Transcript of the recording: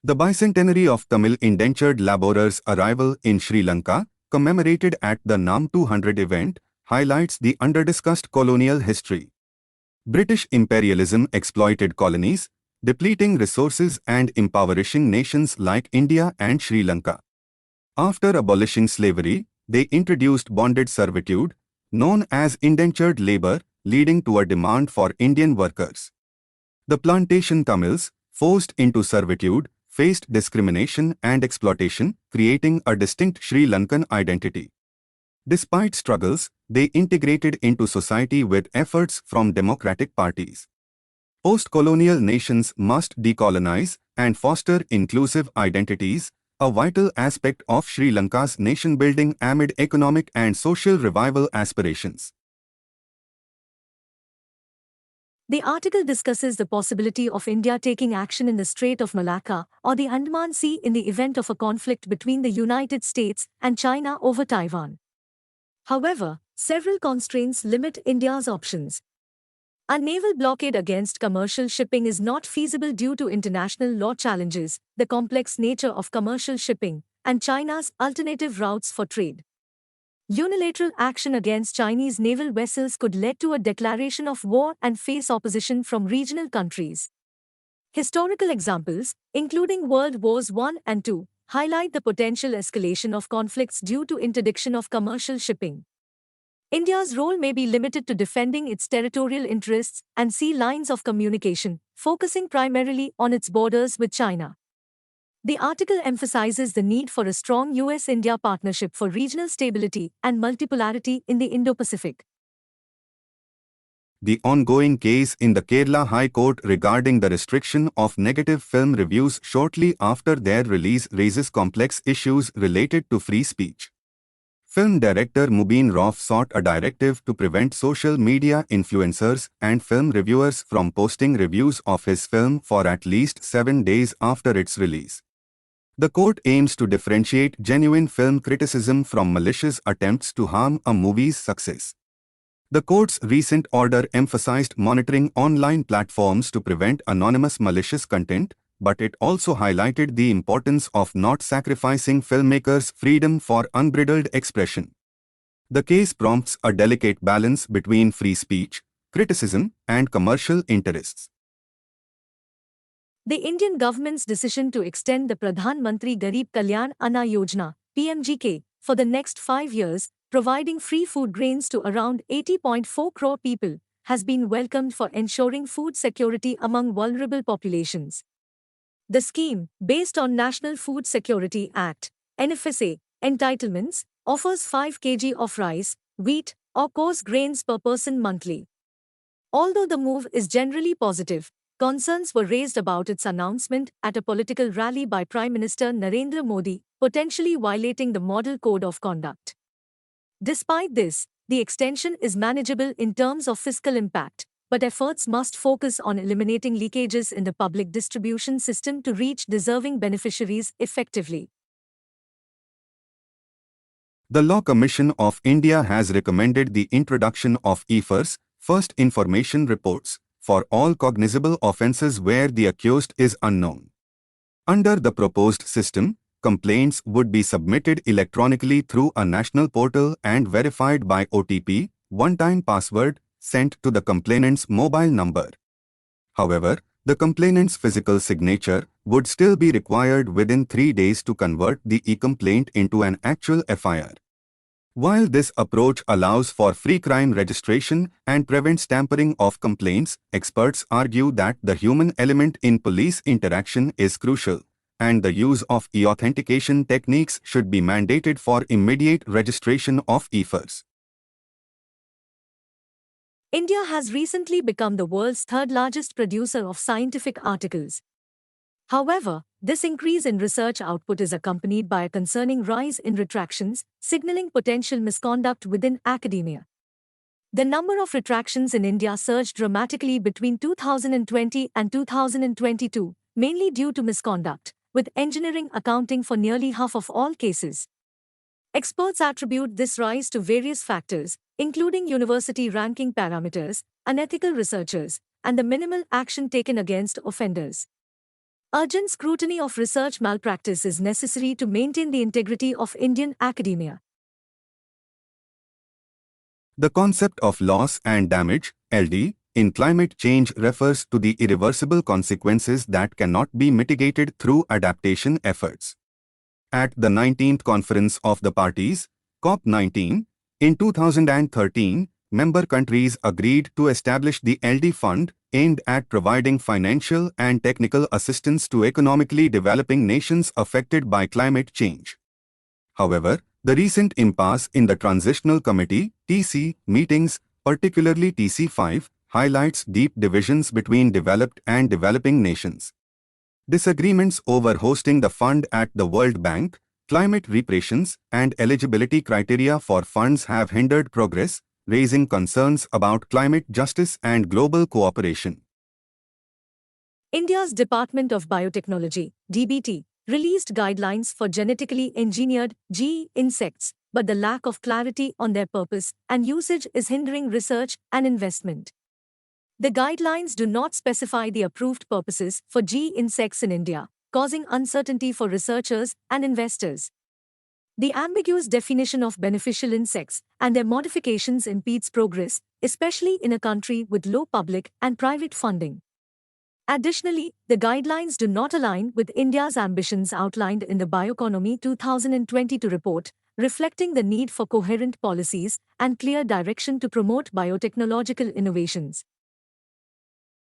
The bicentenary of Tamil indentured laborers' arrival in Sri Lanka, commemorated at the NAM 200 event, highlights the underdiscussed colonial history. British imperialism exploited colonies, depleting resources and impoverishing nations like India and Sri Lanka. After abolishing slavery, they introduced bonded servitude, known as indentured labor, leading to a demand for Indian workers. The plantation Tamils, forced into servitude, faced discrimination and exploitation, creating a distinct Sri Lankan identity. Despite struggles, they integrated into society with efforts from democratic parties. Post-colonial nations must decolonize and foster inclusive identities, a vital aspect of Sri Lanka's nation-building amid economic and social revival aspirations. The article discusses the possibility of India taking action in the Strait of Malacca or the Andaman Sea in the event of a conflict between the United States and China over Taiwan. However, several constraints limit India's options. A naval blockade against commercial shipping is not feasible due to international law challenges, the complex nature of commercial shipping, and China's alternative routes for trade. Unilateral action against Chinese naval vessels could lead to a declaration of war and face opposition from regional countries. Historical examples, including World Wars I and II, highlight the potential escalation of conflicts due to interdiction of commercial shipping. India's role may be limited to defending its territorial interests and sea lines of communication, focusing primarily on its borders with China. The article emphasizes the need for a strong US-India partnership for regional stability and multipolarity in the Indo-Pacific. The ongoing case in the Kerala High Court regarding the restriction of negative film reviews shortly after their release raises complex issues related to free speech. Film director Mubin Rauf sought a directive to prevent social media influencers and film reviewers from posting reviews of his film for at least 7 days after its release. The court aims to differentiate genuine film criticism from malicious attempts to harm a movie's success. The court's recent order emphasized monitoring online platforms to prevent anonymous malicious content, but it also highlighted the importance of not sacrificing filmmakers' freedom for unbridled expression. The case prompts a delicate balance between free speech, criticism, and commercial interests. The Indian government's decision to extend the Pradhan Mantri Garib Kalyan Anna Yojana (PMGK) for the next 5 years, providing free food grains to around 80.4 crore people, has been welcomed for ensuring food security among vulnerable populations. The scheme, based on National Food Security Act (NFSA) entitlements, offers 5 kg of rice, wheat, or coarse grains per person monthly. Although the move is generally positive, concerns were raised about its announcement at a political rally by Prime Minister Narendra Modi, potentially violating the Model Code of Conduct. Despite this, the extension is manageable in terms of fiscal impact, but efforts must focus on eliminating leakages in the public distribution system to reach deserving beneficiaries effectively. The Law Commission of India has recommended the introduction of EFRs, First Information Reports, for all cognizable offences where the accused is unknown. Under the proposed system, complaints would be submitted electronically through a national portal and verified by OTP, one-time password, sent to the complainant's mobile number. However, the complainant's physical signature would still be required within 3 days to convert the e-complaint into an actual FIR. While this approach allows for free crime registration and prevents tampering of complaints, experts argue that the human element in police interaction is crucial, and the use of e-authentication techniques should be mandated for immediate registration of EFRs. India has recently become the world's third-largest producer of scientific articles. However, this increase in research output is accompanied by a concerning rise in retractions, signaling potential misconduct within academia. The number of retractions in India surged dramatically between 2020 and 2022, mainly due to misconduct, with engineering accounting for nearly half of all cases. Experts attribute this rise to various factors, including university ranking parameters, unethical researchers, and the minimal action taken against offenders. Urgent scrutiny of research malpractice is necessary to maintain the integrity of Indian academia. The concept of loss and damage, LD, in climate change refers to the irreversible consequences that cannot be mitigated through adaptation efforts. At the 19th Conference of the Parties, COP19, in 2013, member countries agreed to establish the LD Fund, aimed at providing financial and technical assistance to economically developing nations affected by climate change. However, the recent impasse in the Transitional Committee (TC) meetings, particularly TC5, highlights deep divisions between developed and developing nations. Disagreements over hosting the fund at the World Bank, climate reparations, and eligibility criteria for funds have hindered progress, raising concerns about climate justice and global cooperation. India's Department of Biotechnology, DBT, released guidelines for genetically engineered GE insects, but the lack of clarity on their purpose and usage is hindering research and investment. The guidelines do not specify the approved purposes for GE insects in India, causing uncertainty for researchers and investors. The ambiguous definition of beneficial insects and their modifications impedes progress, especially in a country with low public and private funding. Additionally, the guidelines do not align with India's ambitions outlined in the Bioeconomy 2022 report, reflecting the need for coherent policies and clear direction to promote biotechnological innovations.